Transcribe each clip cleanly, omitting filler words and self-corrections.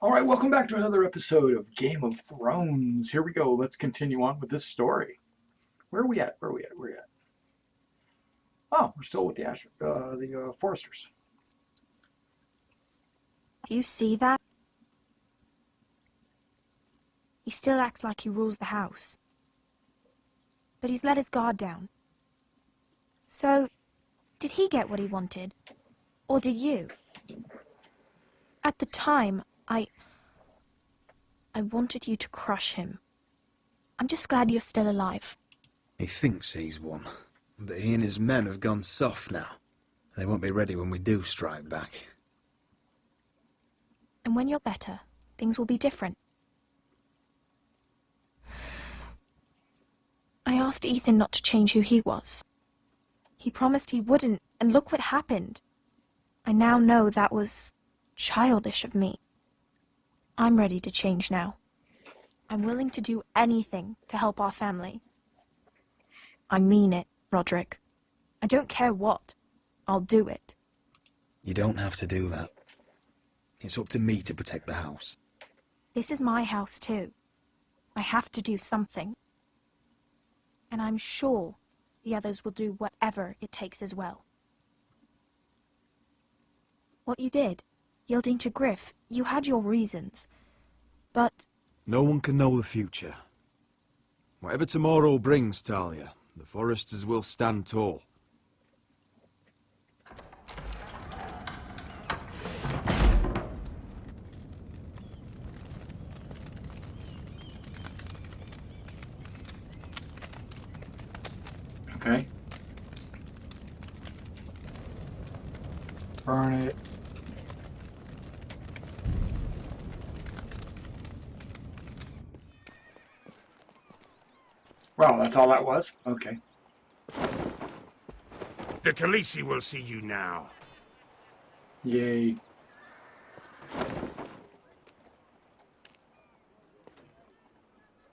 All right, welcome back to another episode of Game of Thrones. Here we go. Let's continue on with this story. Where are we at? Where are we at? Where are we at? Oh, we're still with the Foresters. Do you see that? He still acts like he rules the house. But he's let his guard down. So, did he get what he wanted? Or did you? At the time, I wanted you to crush him. I'm just glad you're still alive. He thinks he's won, but he and his men have gone soft now. They won't be ready when we do strike back. And when you're better, things will be different. I asked Ethan not to change who he was. He promised he wouldn't, and look what happened. I now know that was childish of me. I'm ready to change now. I'm willing to do anything to help our family. I mean it, Roderick. I don't care what. I'll do it. You don't have to do that. It's up to me to protect the house. This is my house too. I have to do something. And I'm sure the others will do whatever it takes as well. What you did, yielding to Griff, you had your reasons. But... No one can know the future. Whatever tomorrow brings, Talia, the Foresters will stand tall. Okay. Burn it. Well, that's all that was? Okay. The Khaleesi will see you now. Yay.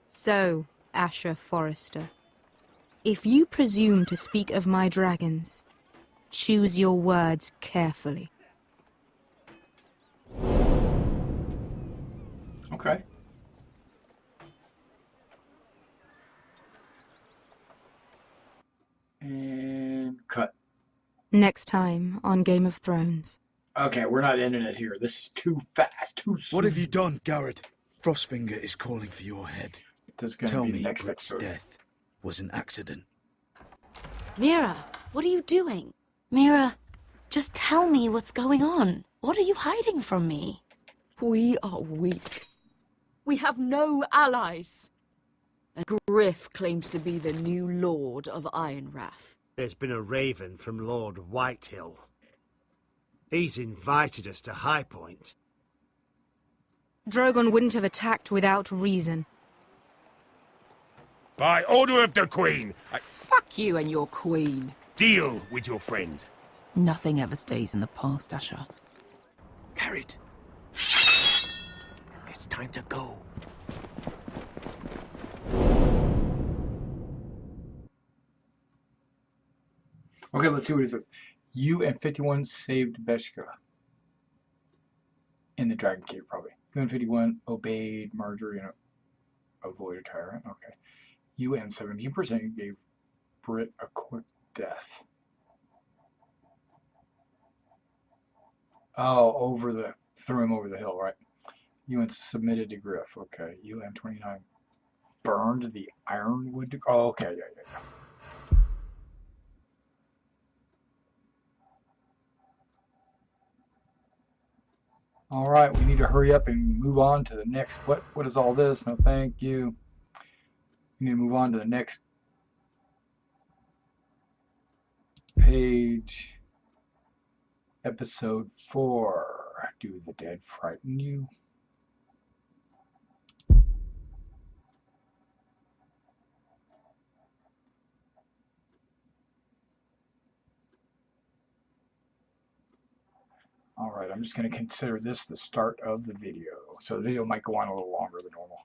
So, Asher Forrester, if you presume to speak of my dragons, choose your words carefully. Okay. And cut. Next time on Game of Thrones. Okay, we're not ending it here. This is too fast, too soon. What have you done, Garrett? Frostfinger is calling for your head. This is gonna Tell be me next Britt's episode. death was an accident. Mira, what are you doing? Mira, just tell me what's going on. What are you hiding from me? We are weak. We have no allies. And Griff claims to be the new Lord of Ironrath. There's been a raven from Lord Whitehill. He's invited us to High Point. Drogon wouldn't have attacked without reason. By order of the Queen, Fuck you and your queen. deal with your friend. Nothing ever stays in the past, Asher. Garrett. It's time to go. Okay, let's see what it says. You and 51 saved Beshka. In the Dragon Cave, probably. You and 51 obeyed Marjorie and avoided Tyrant. Okay. You and 17% gave Britt a quick death. Oh, threw him over the hill, right? You and submitted to Griff. Okay. You and 29 burned the Ironwood. Oh, okay. Yeah. All right, we need to hurry up and move on to the next. What is all this? No, thank you. We need to move on to the next page. Episode 4. Do the dead frighten you? All right, I'm just going to consider this the start of the video. So the video might go on a little longer than normal.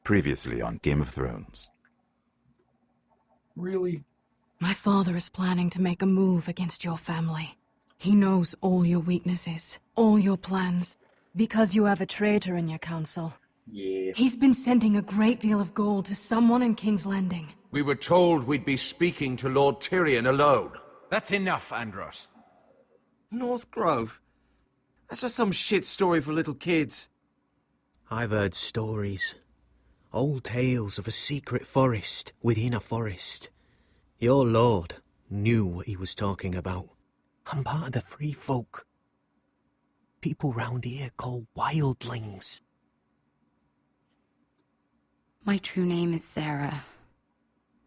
Previously on Game of Thrones. Really? My father is planning to make a move against your family. He knows all your weaknesses, all your plans, because you have a traitor in your council. Yeah. He's been sending a great deal of gold to someone in King's Landing. We were told we'd be speaking to Lord Tyrion alone. That's enough, Andros. North Grove? That's just some shit story for little kids. I've heard stories. Old tales of a secret forest within a forest. Your lord knew what he was talking about. I'm part of the free folk. People round here call wildlings. My true name is Sarah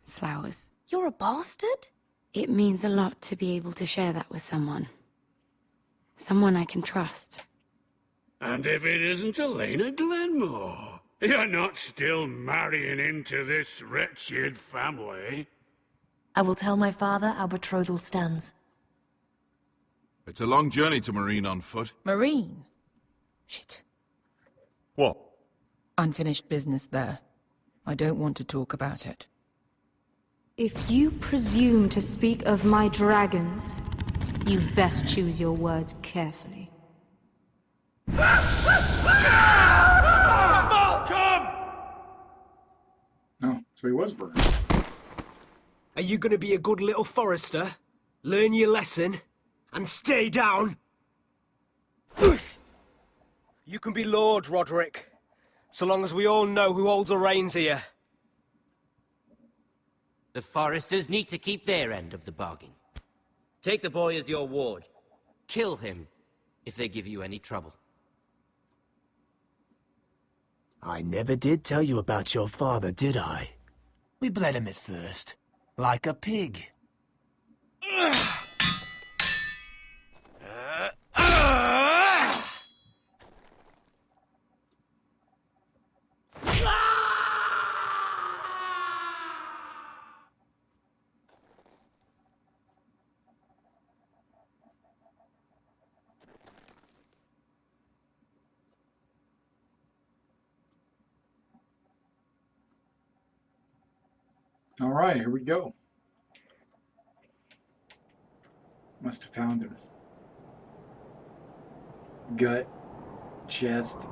Flowers. You're a bastard? It means a lot to be able to share that with someone. Someone I can trust. And if it isn't Elena Glenmore, you're not still marrying into this wretched family. I will tell my father our betrothal stands. It's a long journey to Marine on foot. Marine? Shit. What? Unfinished business there. I don't want to talk about it. If you presume to speak of my dragons, you best choose your words carefully. Malcolm! Oh, so he was burned. Are you gonna be a good little forester? Learn your lesson? And stay down? You can be Lord, Roderick. So long as we all know who holds the reins here. The Foresters need to keep their end of the bargain. Take the boy as your ward. Kill him if they give you any trouble. I never did tell you about your father, did I? We bled him at first, like a pig. All right, here we go. Must have found him. Gut, chest.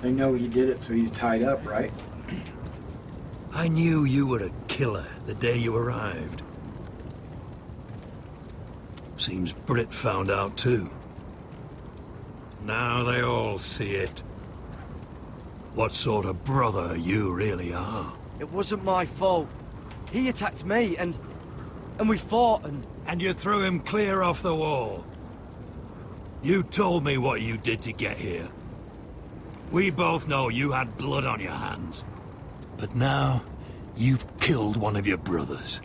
They know he did it, so he's tied up, right? I knew you were a killer the day you arrived. Seems Britt found out too. Now they all see it. What sort of brother you really are. It wasn't my fault. He attacked me, and we fought, And you threw him clear off the wall. You told me what you did to get here. We both know you had blood on your hands. But now, you've killed one of your brothers.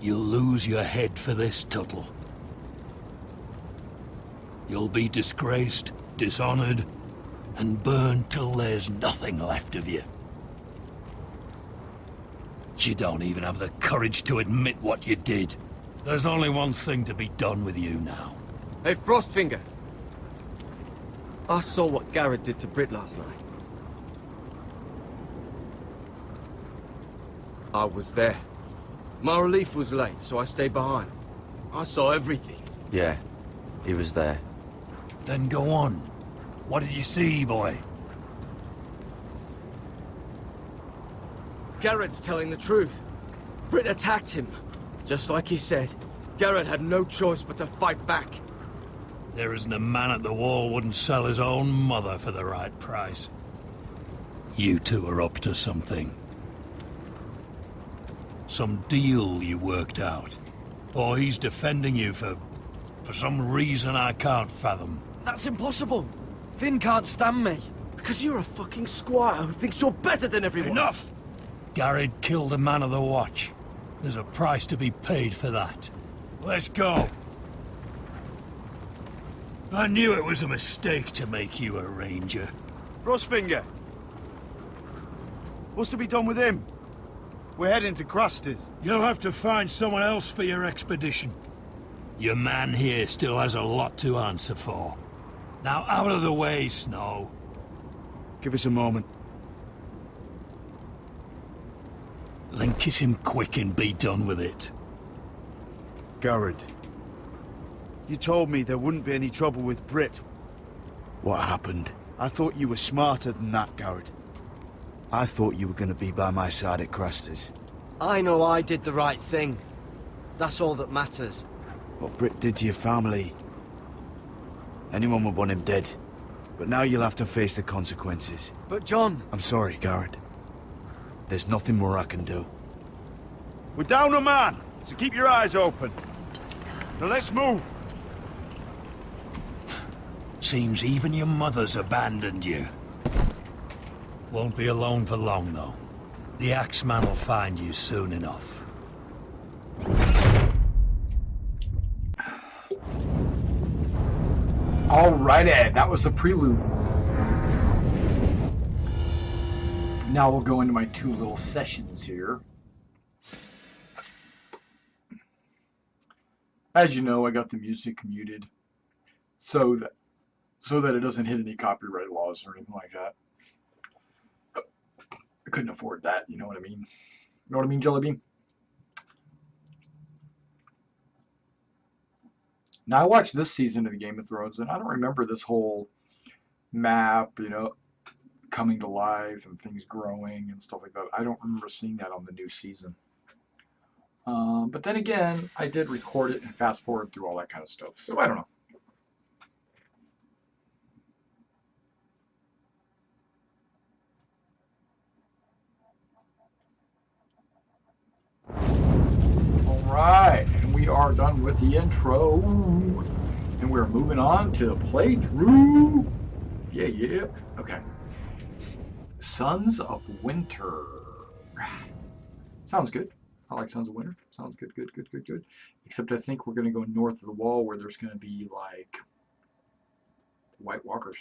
You'll lose your head for this, Tuttle. You'll be disgraced, dishonored, and burned till there's nothing left of you. You don't even have the courage to admit what you did. There's only one thing to be done with you now. Hey, Frostfinger. I saw what Garrett did to Britt last night. I was there. My relief was late, so I stayed behind. I saw everything. Yeah, he was there. Then go on. What did you see, boy? Garrett's telling the truth. Britt attacked him. Just like he said, Garrett had no choice but to fight back. There isn't a man at the wall wouldn't sell his own mother for the right price. You two are up to something. Some deal you worked out. Or he's defending you for some reason I can't fathom. that's impossible. Finn can't stand me. Because you're a fucking squire who thinks you're better than everyone. Enough! Garrett killed a man of the watch. There's a price to be paid for that. Let's go. I knew it was a mistake to make you a ranger. Frostfinger. What's to be done with him? We're heading to Craster's. You'll have to find someone else for your expedition. Your man here still has a lot to answer for. Now out of the way, Snow. Give us a moment. Kiss him quick and be done with it. Garrett, you told me there wouldn't be any trouble with Brit. What happened? I thought you were smarter than that, Garrett. I thought you were going to be by my side at Craster's. I know I did the right thing. That's all that matters. What Brit did to your family, anyone would want him dead. But now you'll have to face the consequences. But John... I'm sorry, Garrett. There's nothing more I can do. We're down a man, so keep your eyes open. Now let's move. Seems even your mother's abandoned you. Won't be alone for long, though. The Axeman will find you soon enough. Alrighty, that was the prelude. Now we'll go into my two little sessions here. As you know, I got the music muted so that it doesn't hit any copyright laws or anything like that. I couldn't afford that, you know what I mean? You know what I mean, Jellybean? Now, I watched this season of the Game of Thrones, and I don't remember this whole map, you know, coming to life and things growing and stuff like that. I don't remember seeing that on the new season. But then again, I did record it and fast forward through all that kind of stuff, so I don't know. Alright, and we are done with the intro. And we're moving on to the playthrough. Yeah. Okay. Sons of Winter. Sounds good. I like Sons of Winter. Sounds good. Except I think we're going to go north of the wall where there's going to be, like, White Walkers.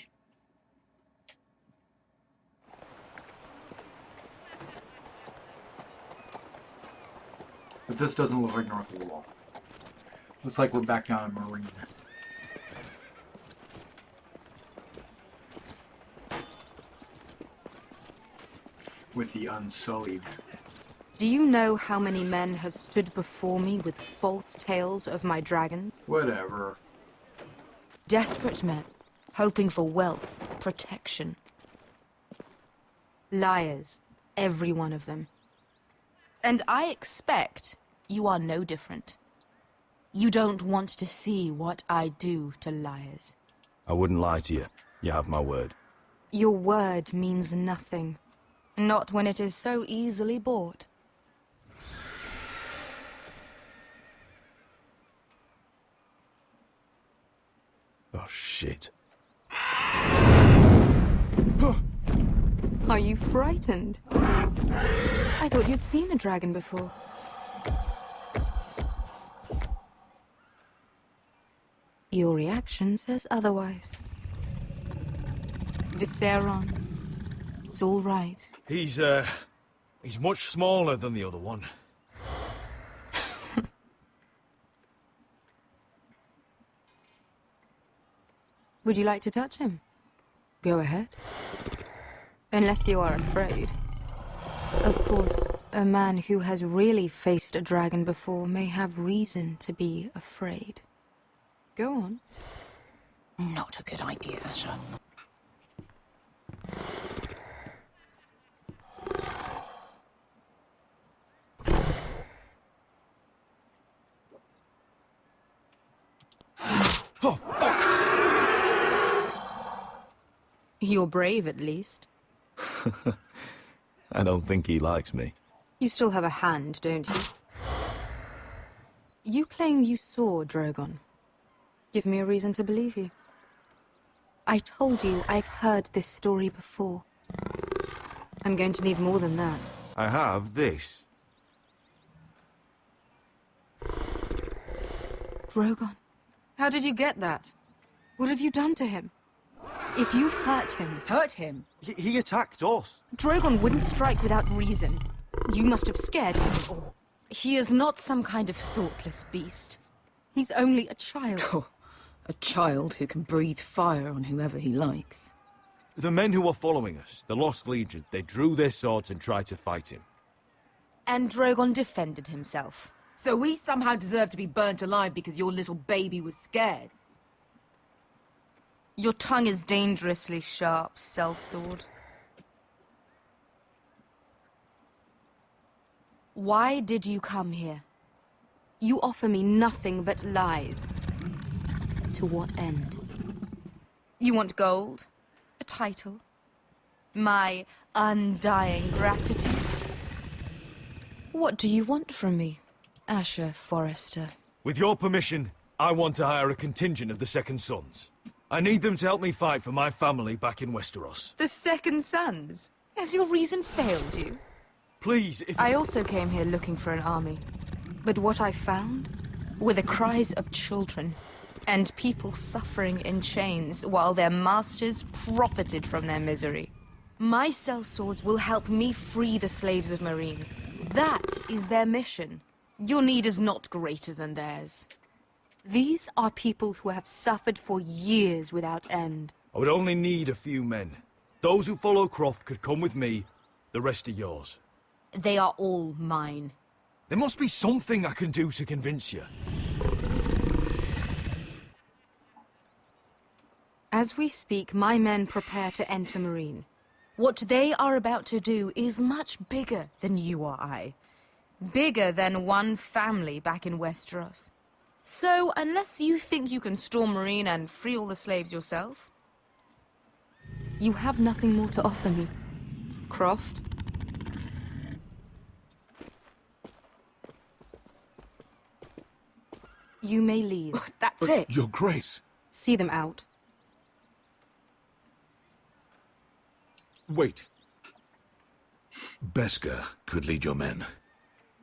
But this doesn't look like north of the wall. Looks like we're back down in Marine. With the Unsullied. Do you know how many men have stood before me with false tales of my dragons? Whatever. Desperate men, hoping for wealth, protection. Liars, every one of them. And I expect you are no different. You don't want to see what I do to liars. I wouldn't lie to you. You have my word. Your word means nothing. Not when it is so easily bought. Oh, shit. Are you frightened? I thought you'd seen a dragon before. Your reaction says otherwise. Viseron. It's all right. He's much smaller than the other one. Would you like to touch him? Go ahead. Unless you are afraid. Of course, a man who has really faced a dragon before may have reason to be afraid. Go on. Not a good idea, Asher. Oh, fuck! You're brave, at least. I don't think he likes me. You still have a hand, don't you? You claim you saw Drogon. Give me a reason to believe you. I told you I've heard this story before. I'm going to need more than that. I have this. Drogon. How did you get that? What have you done to him? If you've hurt him... Hurt him? He attacked us. Drogon wouldn't strike without reason. You must have scared him, or... He is not some kind of thoughtless beast. He's only a child. Oh, a child who can breathe fire on whoever he likes. The men who were following us, the Lost Legion, they drew their swords and tried to fight him. And Drogon defended himself. So we somehow deserve to be burnt alive because your little baby was scared? Your tongue is dangerously sharp, sellsword. Why did you come here? You offer me nothing but lies. To what end? You want gold? A title? My undying gratitude? What do you want from me, Asher Forrester? With your permission, I want to hire a contingent of the Second Sons. I need them to help me fight for my family back in Westeros. The Second Sons? Has your reason failed you? Please, if... I also came here looking for an army. But what I found were the cries of children and people suffering in chains while their masters profited from their misery. My sellswords will help me free the slaves of Meereen. That is their mission. Your need is not greater than theirs. These are people who have suffered for years without end. I would only need a few men. Those who follow Croft could come with me, the rest are yours. They are all mine. There must be something I can do to convince you. As we speak, my men prepare to enter Meereen. What they are about to do is much bigger than you or I. Bigger than one family back in Westeros. So, unless you think you can storm Meereen and free all the slaves yourself, you have nothing more to offer me, Croft. You may leave. That's it. Your Grace. See them out. Wait. Beska could lead your men.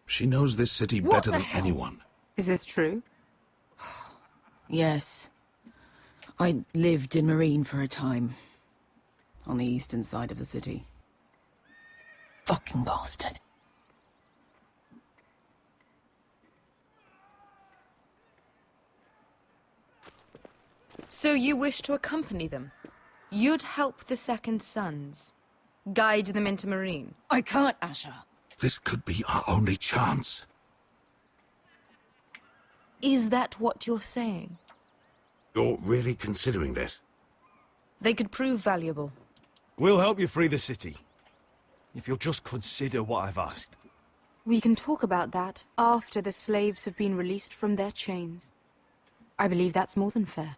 She knows this city better than anyone. Is this true? Yes. I lived in Meereen for a time. On the eastern side of the city. Fucking bastard. So you wish to accompany them? You'd help the Second Sons? Guide them into Meereen? I can't, Asher. This could be our only chance. Is that what you're saying? You're really considering this? They could prove valuable. We'll help you free the city. If you'll just consider what I've asked. We can talk about that after the slaves have been released from their chains. I believe that's more than fair.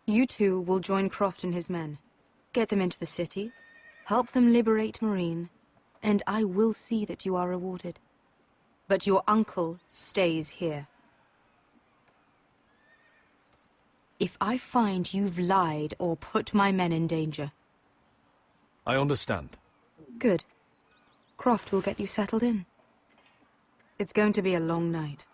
You two will join Croft and his men. Get them into the city, help them liberate Meereen, and I will see that you are rewarded. But your uncle stays here. If I find you've lied or put my men in danger... I understand. Good. Croft will get you settled in. It's going to be a long night.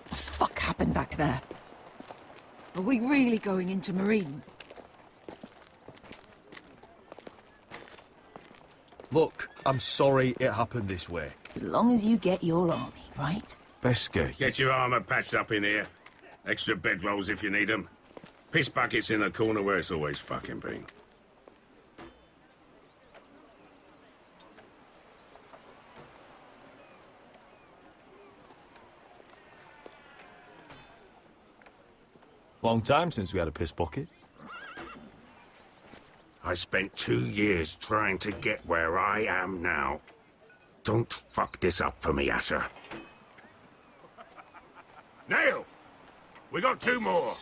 What the fuck happened back there? Are we really going into Meereen? Look, I'm sorry it happened this way. As long as you get your army, right? Beska. Get your armor patched up in here. Extra bedrolls if you need them. Piss buckets in the corner where it's always fucking been. Long time since we had a piss bucket. I spent 2 years trying to get where I am now. Don't fuck this up for me, Asher. Nail! We got 2 more!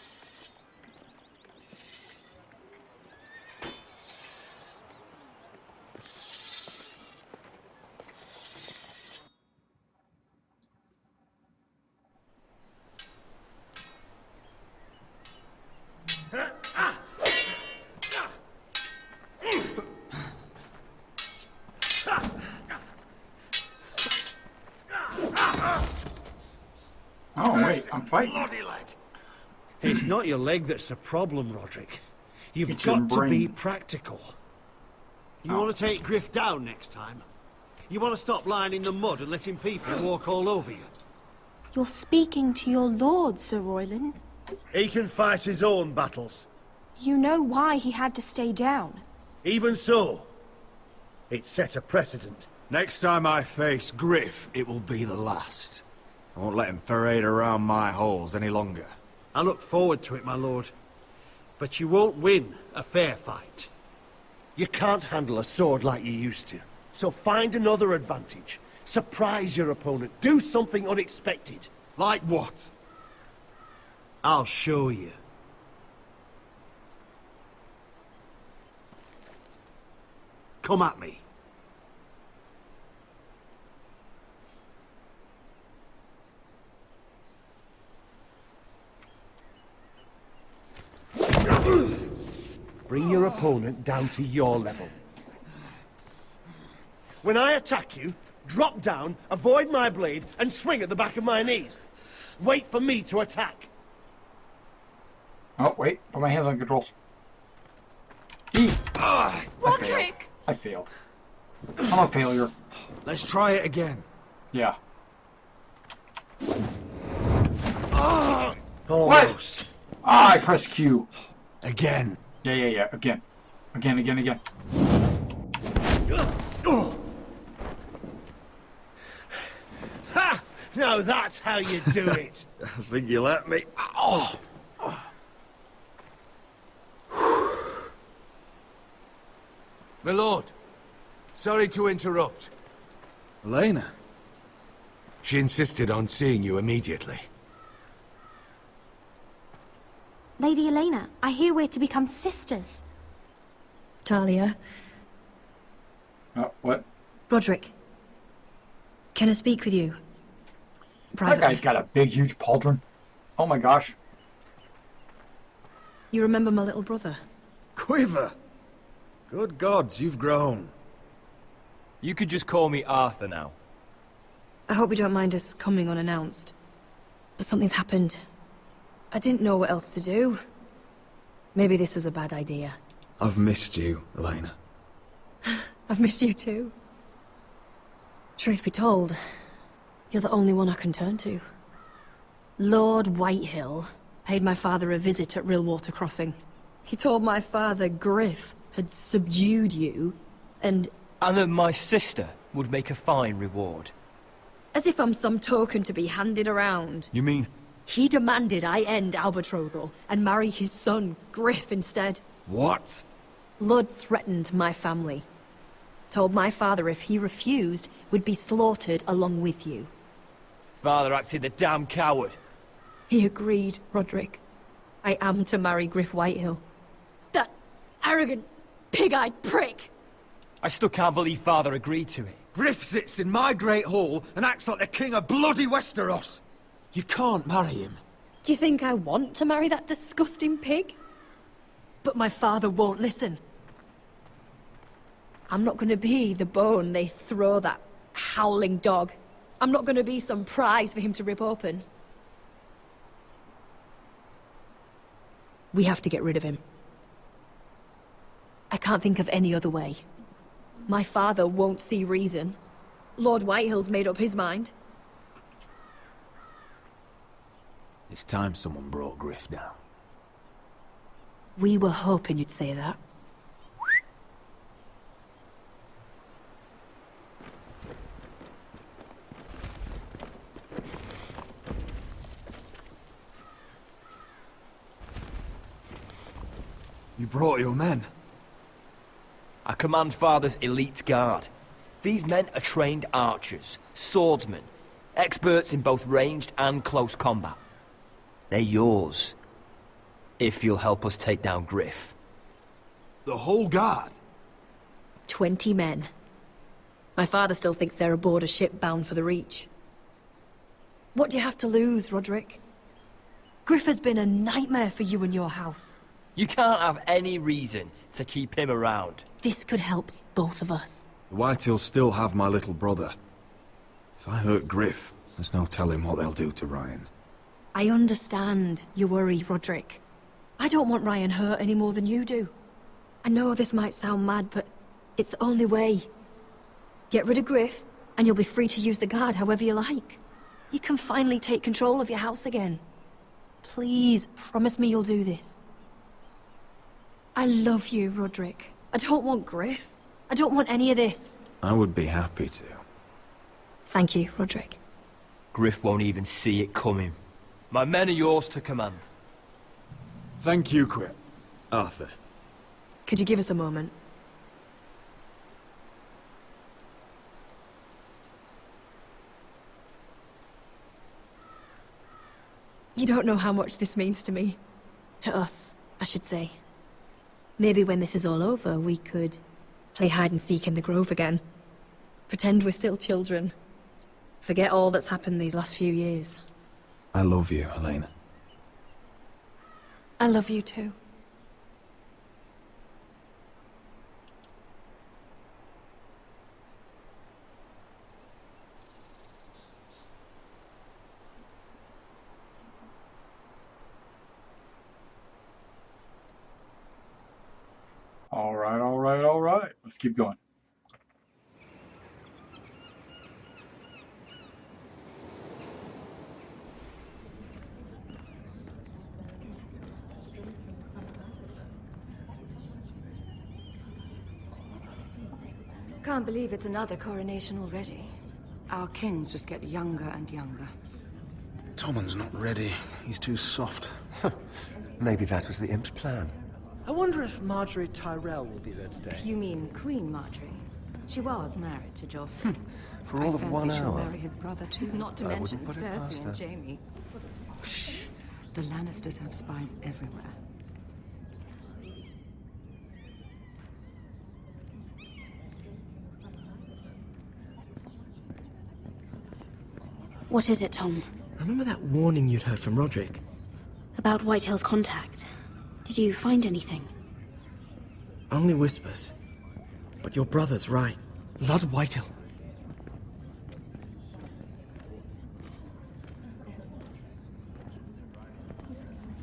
I'm fighting. Bloody leg. It's not your leg that's the problem, Roderick. You've It's your got to be brain. practical. You want to take Griff down next time? You want to stop lying in the mud and letting people walk all over you? You're speaking to your lord, Sir Royland. He can fight his own battles. You know why he had to stay down. Even so, it set a precedent. Next time I face Griff, it will be the last. I won't let him parade around my halls any longer. I look forward to it, my lord. But you won't win a fair fight. You can't handle a sword like you used to. So find another advantage. Surprise your opponent. Do something unexpected. Like what? I'll show you. Come at me. Bring your opponent down to your level. When I attack you, drop down, avoid my blade, and swing at the back of my knees. Wait for me to attack. Oh, wait. Put my hands on controls. Roderick! I failed. I'm a failure. Let's try it again. Yeah. Almost. Ah, I pressed Q. Again. Yeah. Again. Again. Ha! Now that's how you do it. I think you let me. Oh. My lord, sorry to interrupt. Elena? She insisted on seeing you immediately. Lady Elena, I hear we're to become sisters. Talia. What? Roderick. Can I speak with you? Privately. That guy's got a big, huge pauldron. Oh my gosh. You remember my little brother? Quiver! Good gods, you've grown. You could just call me Arthur now. I hope you don't mind us coming unannounced. But something's happened. I didn't know what else to do. Maybe this was a bad idea. I've missed you, Elena. I've missed you too. Truth be told, you're the only one I can turn to. Lord Whitehill paid my father a visit at Rillwater Crossing. He told my father Griff had subdued you, and that my sister would make a fine reward. as if I'm some token to be handed around. You mean? He demanded I end our betrothal and marry his son, Griff, instead. What? Lud threatened my family. Told my father if he refused, we'd be slaughtered along with you. Father acted the damn coward. He agreed, Roderick. I am to marry Griff Whitehill. That arrogant, pig-eyed prick! I still can't believe Father agreed to it. Griff sits in my great hall and acts like the king of bloody Westeros. You can't marry him. Do you think I want to marry that disgusting pig? But my father won't listen. I'm not gonna be the bone they throw that howling dog. I'm not gonna be some prize for him to rip open. We have to get rid of him. I can't think of any other way. My father won't see reason. Lord Whitehill's made up his mind. It's time someone brought Griff down. We were hoping you'd say that. You brought your men. I command Father's elite guard. These men are trained archers, swordsmen, experts in both ranged and close combat. They're yours, if you'll help us take down Griff. The whole guard? 20 men. My father still thinks they're aboard a ship bound for the Reach. What do you have to lose, Roderick? Griff has been a nightmare for you and your house. You can't have any reason to keep him around. This could help both of us. The Whitehills still have my little brother. If I hurt Griff, there's no telling what they'll do to Ryan. I understand your worry, Roderick. I don't want Ryan hurt any more than you do. I know this might sound mad, but it's the only way. Get rid of Griff, and you'll be free to use the guard however you like. You can finally take control of your house again. Please, promise me you'll do this. I love you, Roderick. I don't want Griff. I don't want any of this. I would be happy to. Thank you, Roderick. Griff won't even see it coming. My men are yours to command. Thank you, Quip. Arthur. Could you give us a moment? You don't know how much this means to me. To us, I should say. Maybe when this is all over, we could play hide-and-seek in the grove again. Pretend we're still children. Forget all that's happened these last few years. I love you, Helena. I love you too. All right, all right, all right. Let's keep going. Can't believe it's another coronation already. Our kings just get younger and younger. Tommen's not ready. He's too soft. Maybe that was the imp's plan. I wonder if Marjorie Tyrell will be there today. You mean Queen Marjorie? She was married to Joffrey. For all of 1 she'll hour. marry his brother too. Not to I mention wouldn't put it past Cersei and her. Jaime. Shh. The Lannisters have spies everywhere. What is it, Tom? Remember that warning you'd heard from Roderick? About Whitehill's contact. Did you find anything? Only whispers. But your brother's right. Lord Whitehill.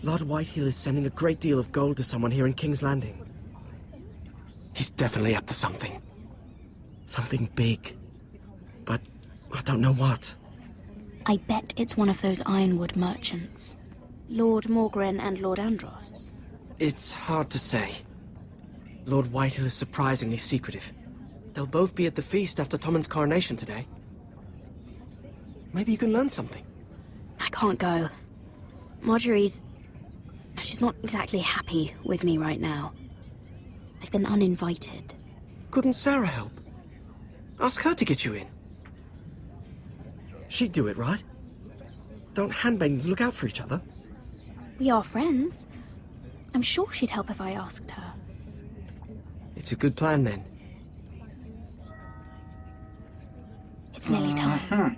Lord Whitehill is sending a great deal of gold to someone here in King's Landing. He's definitely up to something. Something big. But I don't know what. I bet it's one of those ironwood merchants. Lord Morgren and Lord Andros. It's hard to say. Lord Whitehill is surprisingly secretive. They'll both be at the feast after Tommen's coronation today. Maybe you can learn something. I can't go. Marjorie's... she's not exactly happy with me right now. I've been uninvited. Couldn't Sarah help? Ask her to get you in. She'd do it, right? Don't handmaidens look out for each other? We are friends. I'm sure she'd help if I asked her. It's a good plan, then. It's nearly time.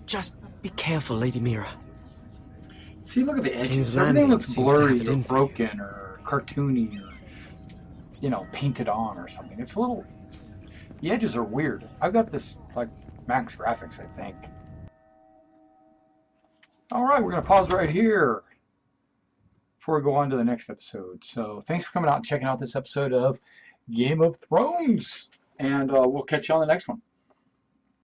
Just be careful, Lady Mira. See, look at the edges. King's Everything Landing looks seems to have blurry it or in for you. broken or cartoony or, you know, painted on or something. It's a little... The edges are weird. I've got this, like, max graphics, I think. All right, we're going to pause right here before we go on to the next episode. So thanks for coming out and checking out this episode of Game of Thrones. And we'll catch you on the next one.